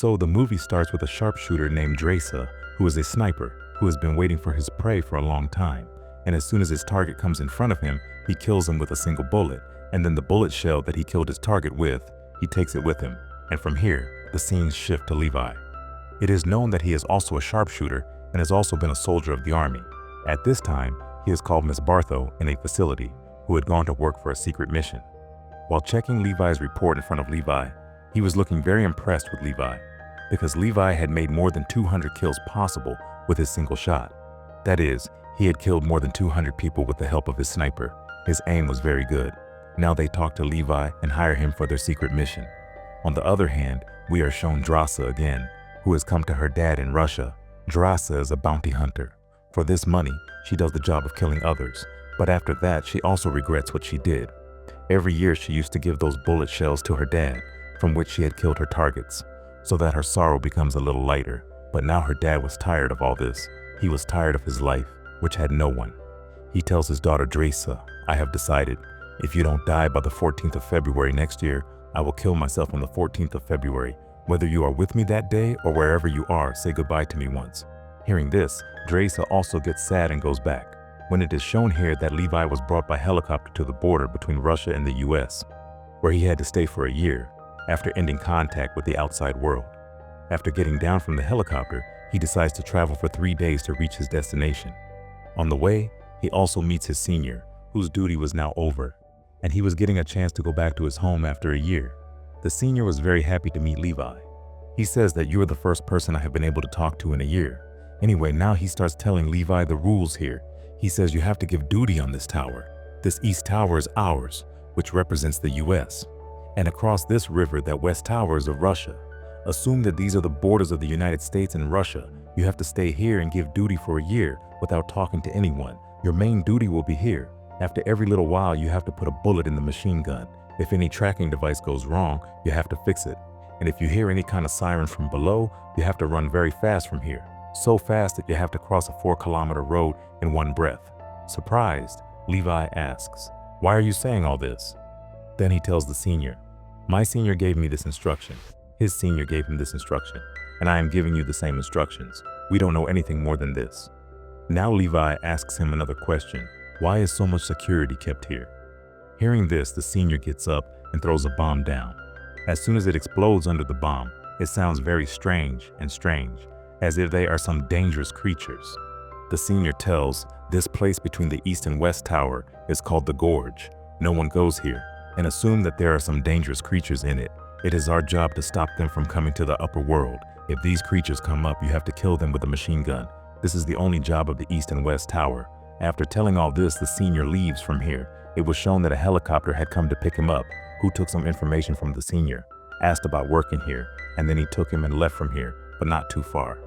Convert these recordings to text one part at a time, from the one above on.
So the movie starts with a sharpshooter named Dresa, who is a sniper, who has been waiting for his prey for a long time. And as soon as his target comes in front of him, he kills him with a single bullet, and then the bullet shell that he killed his target with, he takes it with him. And from here, the scenes shift to Levi. It is known that he is also a sharpshooter and has also been a soldier of the army. At this time, he has called Miss Bartho in a facility, who had gone to work for a secret mission. While checking Levi's report in front of Levi, he was looking very impressed with Levi, because Levi had made more than 200 kills possible with his single shot. That is, he had killed more than 200 people with the help of his sniper. His aim was very good. Now they talk to Levi and hire him for their secret mission. On the other hand, we are shown Drasa again, who has come to her dad in Russia. Drasa is a bounty hunter. For this money, she does the job of killing others, but after that, she also regrets what she did. Every year she used to give those bullet shells to her dad, from which she had killed her targets, so that her sorrow becomes a little lighter. But now her dad was tired of all this. He was tired of his life, which had no one. He tells his daughter Dresa, "I have decided, if you don't die by the 14th of February next year, I will kill myself on the 14th of February. Whether you are with me that day or wherever you are, say goodbye to me once." Hearing this, Dresa also gets sad and goes back. When it is shown here that Levi was brought by helicopter to the border between Russia and the US, where he had to stay for a year after ending contact with the outside world. After getting down from the helicopter, he decides to travel for 3 days to reach his destination. On the way, he also meets his senior, whose duty was now over, and he was getting a chance to go back to his home after a year. The senior was very happy to meet Levi. He says that "You are the first person I have been able to talk to in a year." Anyway, now he starts telling Levi the rules here. He says you have to give duty on this tower. This east tower is ours, which represents the US. And across this river, that west tower is of Russia. Assume that these are the borders of the United States and Russia. You have to stay here and give duty for a year without talking to anyone. Your main duty will be here. After every little while, you have to put a bullet in the machine gun. If any tracking device goes wrong, you have to fix it. And if you hear any kind of siren from below, you have to run very fast from here. So fast that you have to cross a 4-kilometer road in one breath. Surprised, Levi asks, "Why are you saying all this?" Then he tells the senior, "My senior gave me this instruction. His senior gave him this instruction, and I am giving you the same instructions. We don't know anything more than this." Now Levi asks him another question. Why is so much security kept here? Hearing this, the senior gets up and throws a bomb down. As soon as it explodes under the bomb, it sounds very strange, as if they are some dangerous creatures. The senior tells, "This place between the east and west tower is called the Gorge. No one goes here, and assume that there are some dangerous creatures in it. It is our job to stop them from coming to the upper world. If these creatures come up, you have to kill them with a machine gun. This is the only job of the east and west tower." After telling all this, the senior leaves from here. It was shown that a helicopter had come to pick him up, who took some information from the senior, asked about working here, and then he took him and left from here, but not too far.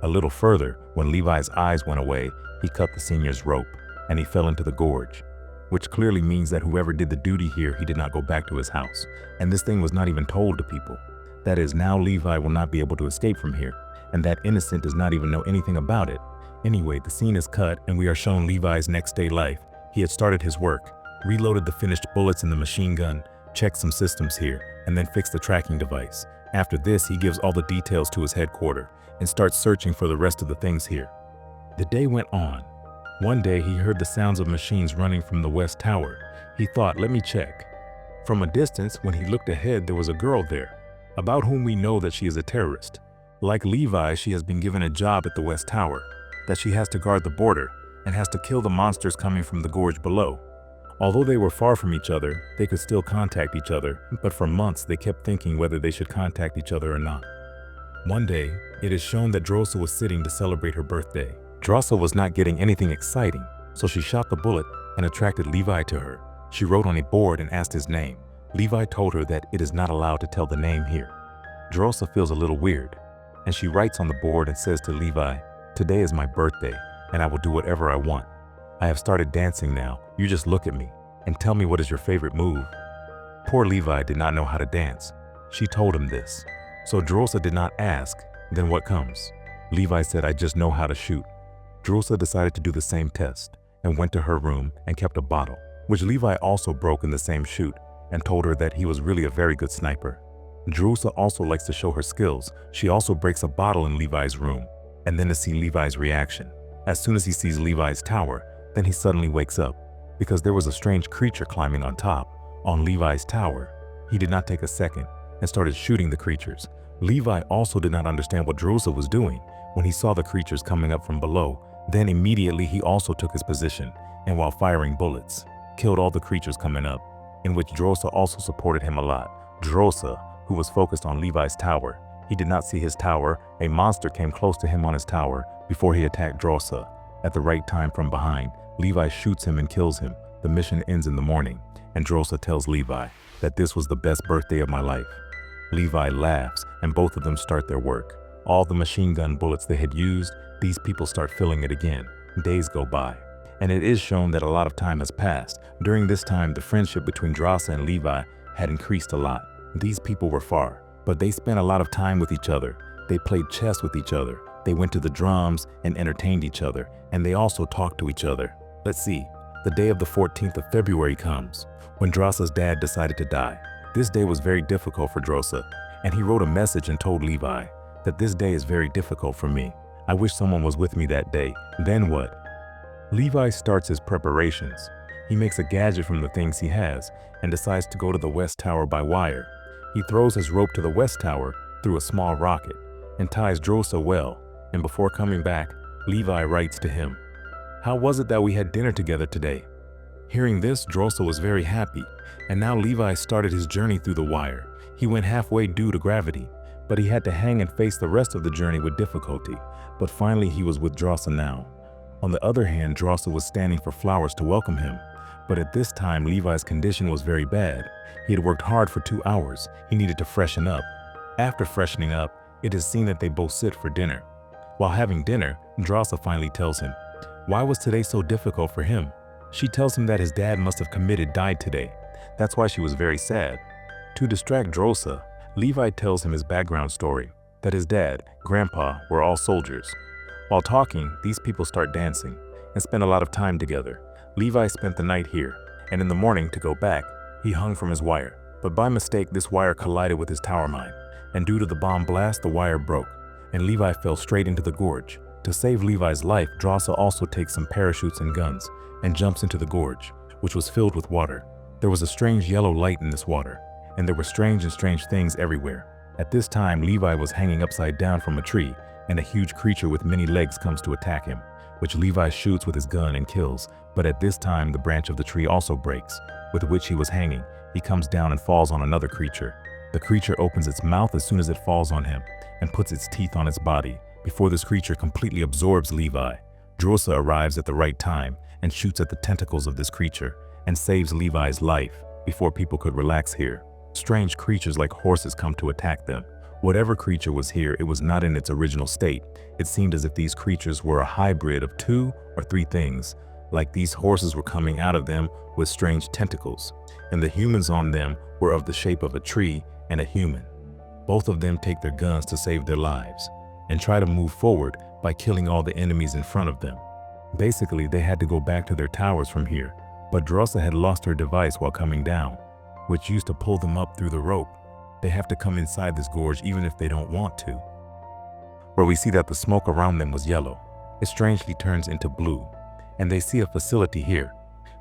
A little further, when Levi's eyes went away, he cut the senior's rope, and he fell into the gorge, which clearly means that whoever did the duty here, he did not go back to his house. And this thing was not even told to people. That is, now Levi will not be able to escape from here, and that innocent does not even know anything about it. Anyway, the scene is cut, and we are shown Levi's next day life. He had started his work, reloaded the finished bullets in the machine gun, checked some systems here, and then fixed the tracking device. After this, he gives all the details to his headquarters and starts searching for the rest of the things here. The day went on. One day, he heard the sounds of machines running from the west tower. He thought, "Let me check." From a distance, when he looked ahead, there was a girl there, about whom we know that she is a terrorist. Like Levi, she has been given a job at the west tower, that she has to guard the border and has to kill the monsters coming from the gorge below. Although they were far from each other, they could still contact each other, but for months they kept thinking whether they should contact each other or not. One day, it is shown that Drosa was sitting to celebrate her birthday. Drosa was not getting anything exciting, so she shot the bullet and attracted Levi to her. She wrote on a board and asked his name. Levi told her that it is not allowed to tell the name here. Drosa feels a little weird, and she writes on the board and says to Levi, "Today is my birthday, and I will do whatever I want. I have started dancing now. You just look at me and tell me what is your favorite move." Poor Levi did not know how to dance. She told him this. So Drosa did not ask, "Then what comes?" Levi said, "I just know how to shoot." Drosa decided to do the same test and went to her room and kept a bottle, which Levi also broke in the same shoot, and told her that he was really a very good sniper. Drusa also likes to show her skills. She also breaks a bottle in Levi's room, and then to see Levi's reaction. As soon as he sees Levi's tower, then he suddenly wakes up, because there was a strange creature climbing on top, on Levi's tower. He did not take a second and started shooting the creatures. Levi also did not understand what Drusa was doing when he saw the creatures coming up from below. Then immediately he also took his position, and while firing bullets, killed all the creatures coming up, in which Drusa also supported him a lot. Drusa, who was focused on Levi's tower, he did not see his tower. A monster came close to him on his tower before he attacked Drusa. At the right time from behind, Levi shoots him and kills him. The mission ends in the morning, and Drusa tells Levi that this was the best birthday of my life. Levi laughs, and both of them start their work. All the machine gun bullets they had used, these people start filling it again. Days go by, and it is shown that a lot of time has passed. During this time, the friendship between Drusa and Levi had increased a lot. These people were far, but they spent a lot of time with each other. They played chess with each other. They went to the drums and entertained each other, and they also talked to each other. Let's see, the day of the 14th of February comes, when Drusa's dad decided to die. This day was very difficult for Drusa, and he wrote a message and told Levi that this day is very difficult for me. I wish someone was with me that day. Then what? Levi starts his preparations. He makes a gadget from the things he has and decides to go to the West Tower by wire. He throws his rope to the West Tower through a small rocket and ties Drusa well, and before coming back, Levi writes to him, "How was it that we had dinner together today?" Hearing this, Drusa was very happy, and now Levi started his journey through the wire. He went halfway due to gravity, but he had to hang and face the rest of the journey with difficulty. But finally he was with Drusa now. On the other hand, Drusa was standing for flowers to welcome him. But at this time, Levi's condition was very bad. He had worked hard for 2 hours. He needed to freshen up. After freshening up, it is seen that they both sit for dinner. While having dinner, Drusa finally tells him, why was today so difficult for him? She tells him that his dad must have died today. That's why she was very sad. To distract Drusa, Levi tells him his background story, that his dad, grandpa, were all soldiers. While talking, these people start dancing and spend a lot of time together. Levi spent the night here, and in the morning, to go back, he hung from his wire. But by mistake, this wire collided with his tower mine, and due to the bomb blast, the wire broke, and Levi fell straight into the gorge. To save Levi's life, Drusa also takes some parachutes and guns and jumps into the gorge, which was filled with water. There was a strange yellow light in this water, and there were strange things everywhere. At this time, Levi was hanging upside down from a tree, and a huge creature with many legs comes to attack him, which Levi shoots with his gun and kills. But at this time, the branch of the tree also breaks, with which he was hanging. He comes down and falls on another creature. The creature opens its mouth as soon as it falls on him and puts its teeth on its body. Before this creature completely absorbs Levi, Drusa arrives at the right time and shoots at the tentacles of this creature and saves Levi's life before people could relax here. Strange creatures like horses come to attack them. Whatever creature was here, it was not in its original state. It seemed as if these creatures were a hybrid of 2 or 3 things. Like these horses were coming out of them with strange tentacles, and the humans on them were of the shape of a tree and a human. Both of them take their guns to save their lives and try to move forward by killing all the enemies in front of them. Basically, they had to go back to their towers from here, but Drusa had lost her device while coming down, which used to pull them up through the rope. They have to come inside this gorge even if they don't want to. Where we see that the smoke around them was yellow, it strangely turns into blue, and they see a facility here,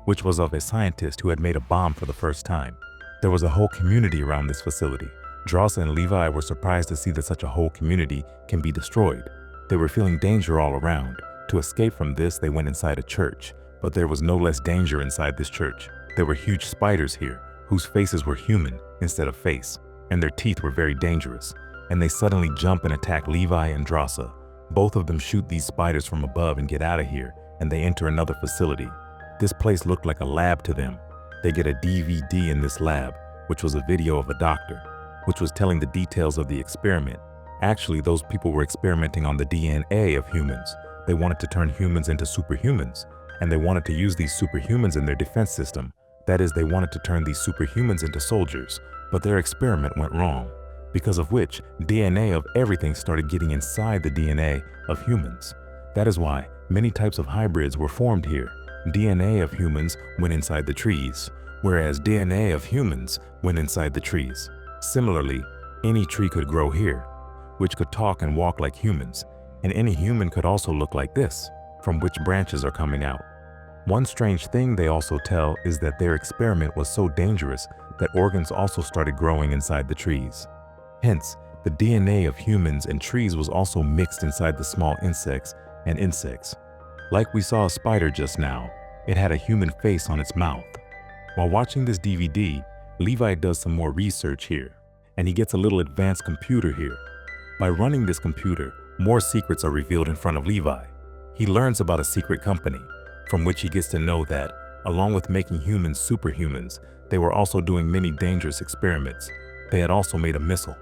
which was of a scientist who had made a bomb for the first time. There was a whole community around this facility. Drusa and Levi were surprised to see that such a whole community can be destroyed. They were feeling danger all around. To escape from this, they went inside a church, but there was no less danger inside this church. There were huge spiders here, whose faces were human instead of face, and their teeth were very dangerous, and they suddenly jump and attack Levi and Drusa. Both of them shoot these spiders from above and get out of here, and they enter another facility. This place looked like a lab to them. They get a DVD in this lab, which was a video of a doctor, which was telling the details of the experiment. Actually, those people were experimenting on the DNA of humans. They wanted to turn humans into superhumans, and they wanted to use these superhumans in their defense system. That is, they wanted to turn these superhumans into soldiers, but their experiment went wrong, because of which DNA of everything started getting inside the DNA of humans. That is why many types of hybrids were formed here. DNA of humans went inside the trees, whereas DNA of humans went inside the trees. Similarly, Any tree could grow here, which could talk and walk like humans, and any human could also look like this, from which branches are coming out. One strange thing they also tell is that their experiment was so dangerous that organs also started growing inside the trees. Hence, the DNA of humans and trees was also mixed inside the small insects and insects. Like we saw a spider just now, it had a human face on its mouth. While watching this DVD, Levi does some more research here, and he gets a little advanced computer here. By running this computer, more secrets are revealed in front of Levi. He learns about a secret company, from which he gets to know that, along with making humans superhumans, they were also doing many dangerous experiments. They had also made a missile.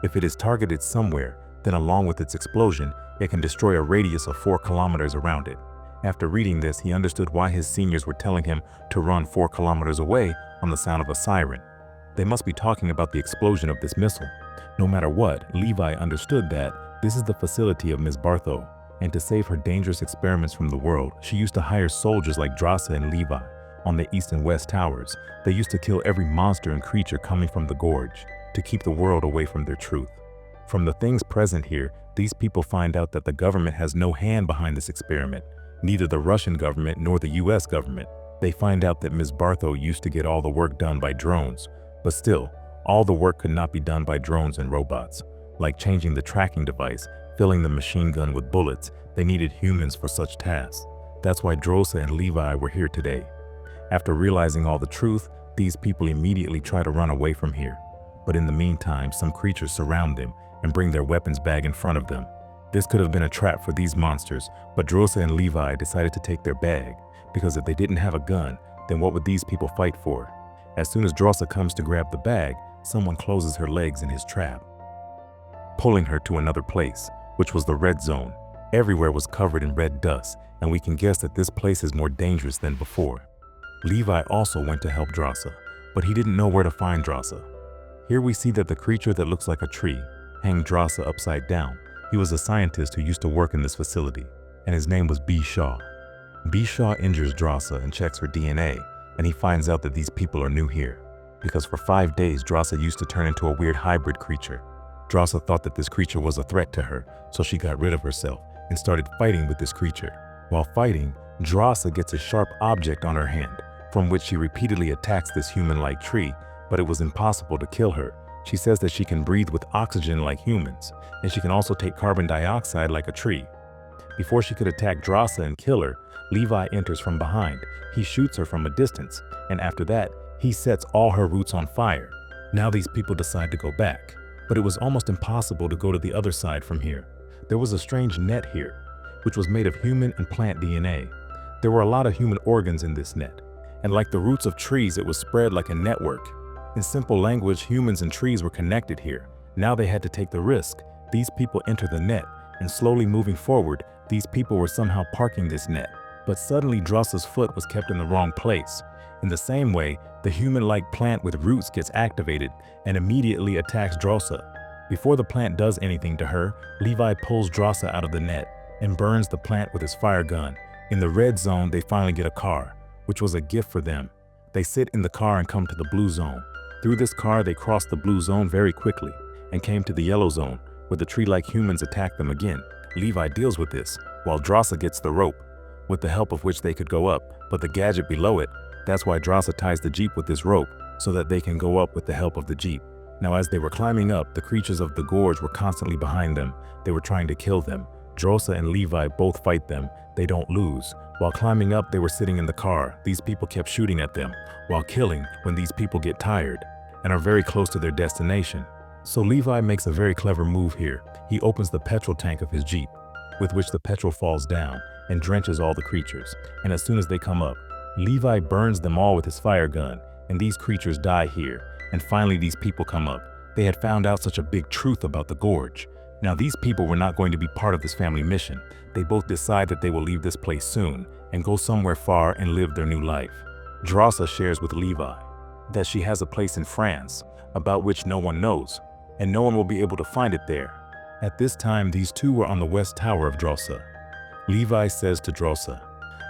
If it is targeted somewhere, then along with its explosion, it can destroy a radius of 4 kilometers around it. After reading this, he understood why his seniors were telling him to run 4 kilometers away on the sound of a siren. They must be talking about the explosion of this missile. No matter what, Levi understood that this is the facility of Ms. Bartho, and to save her dangerous experiments from the world, she used to hire soldiers like Drasa and Levi. On the east and west towers, they used to kill every monster and creature coming from the Gorge to keep the world away from their truth. From the things present here, these people find out that the government has no hand behind this experiment, neither the Russian government nor the US government. They find out that Ms. Bartho used to get all the work done by drones, but still, all the work could not be done by drones and robots. Like changing the tracking device, filling the machine gun with bullets, they needed humans for such tasks. That's why Drosa and Levi were here today. After realizing all the truth, these people immediately try to run away from here. But in the meantime, some creatures surround them and bring their weapons bag in front of them. This could have been a trap for these monsters, but Drosa and Levi decided to take their bag, because if they didn't have a gun, then what would these people fight for? As soon as Drosa comes to grab the bag, someone closes her legs in his trap, pulling her to another place, which was the red zone. Everywhere was covered in red dust, and we can guess that this place is more dangerous than before. Levi also went to help Drosa, but he didn't know where to find Drosa. Here we see that the creature that looks like a tree hanged Drosa upside down. He was a scientist who used to work in this facility, and his name was B. Shaw. B. Shaw injures Drosa and checks her DNA, and he finds out that these people are new here, because for 5 days Drosa used to turn into a weird hybrid creature. Drosa thought that this creature was a threat to her, so she got rid of herself and started fighting with this creature. While fighting, Drosa gets a sharp object on her hand, from which she repeatedly attacks this human-like tree, but it was impossible to kill her. She says that she can breathe with oxygen like humans, and she can also take carbon dioxide like a tree. Before she could attack Drosa and kill her, Levi enters from behind. He shoots her from a distance, and after that, he sets all her roots on fire. Now these people decide to go back, but it was almost impossible to go to the other side from here. There was a strange net here, which was made of human and plant DNA. There were a lot of human organs in this net, and like the roots of trees, it was spread like a network. In simple language, humans and trees were connected here. Now they had to take the risk. These people enter the net, and slowly moving forward, these people were somehow parking this net. But suddenly Drosa's foot was kept in the wrong place. In the same way, the human-like plant with roots gets activated and immediately attacks Drosa. Before the plant does anything to her, Levi pulls Drosa out of the net and burns the plant with his fire gun. In the red zone, they finally get a car, which was a gift for them. They sit in the car and come to the blue zone. Through this car, they crossed the blue zone very quickly and came to the yellow zone, where the tree-like humans attack them again. Levi deals with this, while Drosa gets the rope, with the help of which they could go up, but the gadget below it, that's why Drosa ties the Jeep with this rope, so that they can go up with the help of the Jeep. Now as they were climbing up, the creatures of the gorge were constantly behind them. They were trying to kill them. Drosa and Levi both fight them. They don't lose. While climbing up, they were sitting in the car. These people kept shooting at them, while killing when these people get tired and are very close to their destination. So Levi makes a very clever move here. He opens the petrol tank of his Jeep, with which the petrol falls down and drenches all the creatures. And as soon as they come up, Levi burns them all with his fire gun, and these creatures die here. And finally these people come up. They had found out such a big truth about the gorge. Now these people were not going to be part of this family mission. They both decide that they will leave this place soon and go somewhere far and live their new life. Drosa shares with Levi that she has a place in France about which no one knows, and no one will be able to find it there. At this time, these two were on the west tower of Drosa. Levi says to Drosa,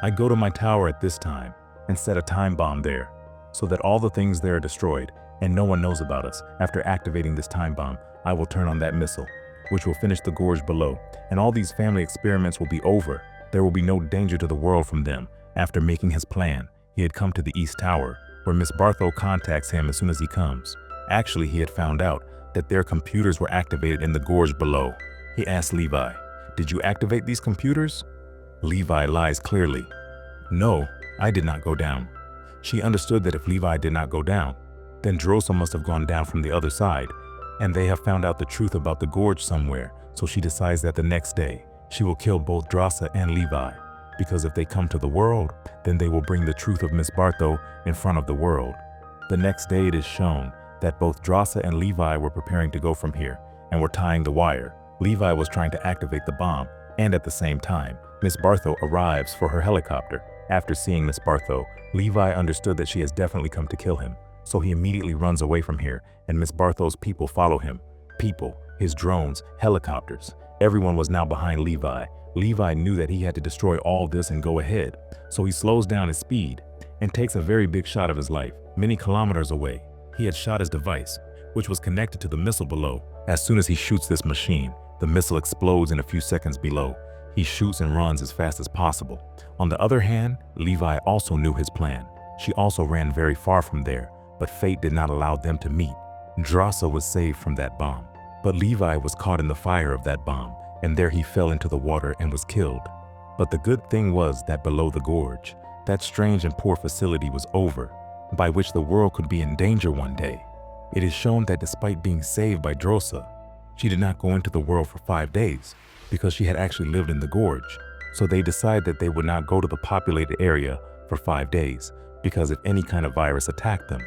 "I go to my tower at this time and set a time bomb there, so that all the things there are destroyed, and no one knows about us. After activating this time bomb, I will turn on that missile, which will finish the gorge below, and all these family experiments will be over. There will be no danger to the world from them. After making his plan, he had come to the East Tower, where Miss Bartho contacts him as soon as he comes. Actually, he had found out that their computers were activated in the gorge below. He asked Levi, "Did you activate these computers?" Levi lies clearly. "No, I did not go down." She understood that if Levi did not go down, then Drosa must have gone down from the other side, and they have found out the truth about the gorge somewhere, so she decides that the next day, she will kill both Drosa and Levi, because if they come to the world, then they will bring the truth of Miss Bartho in front of the world. The next day it is shown that both Drosa and Levi were preparing to go from here, and were tying the wire. Levi was trying to activate the bomb, and at the same time, Miss Bartho arrives for her helicopter. After seeing Miss Bartho, Levi understood that she has definitely come to kill him, so he immediately runs away from here, and Miss Bartho's people follow him. People, his drones, helicopters. Everyone was now behind Levi. Levi knew that he had to destroy all this and go ahead, so he slows down his speed and takes a very big shot of his life. Many kilometers away, he had shot his device, which was connected to the missile below. As soon as he shoots this machine, the missile explodes in a few seconds below. He shoots and runs as fast as possible. On the other hand, Levi also knew his plan. She also ran very far from there, but fate did not allow them to meet. Drosa was saved from that bomb, but Levi was caught in the fire of that bomb, and there he fell into the water and was killed. But the good thing was that below the gorge, that strange and poor facility was over, by which the world could be in danger one day. It is shown that despite being saved by Drosa, she did not go into the world for 5 days, because she had actually lived in the gorge. So they decide that they would not go to the populated area for 5 days, because if any kind of virus attacked them,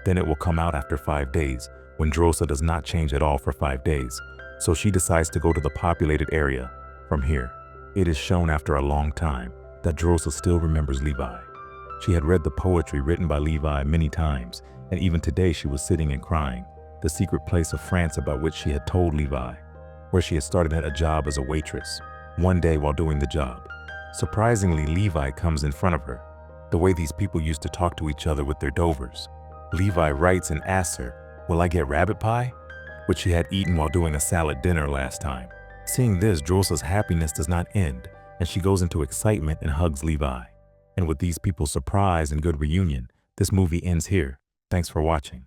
then it will come out after 5 days, when Drosa does not change at all for 5 days. So she decides to go to the populated area from here. It is shown after a long time that Drosa still remembers Levi. She had read the poetry written by Levi many times, and even today she was sitting and crying. The secret place of France about which she had told Levi, where she had started at a job as a waitress. One day while doing the job, surprisingly Levi comes in front of her, the way these people used to talk to each other with their dovers. Levi writes and asks her, "Will I get rabbit pie?" which she had eaten while doing a salad dinner last time. Seeing this, Drosa's happiness does not end, and she goes into excitement and hugs Levi. And with these people's surprise and good reunion, this movie ends here. Thanks for watching.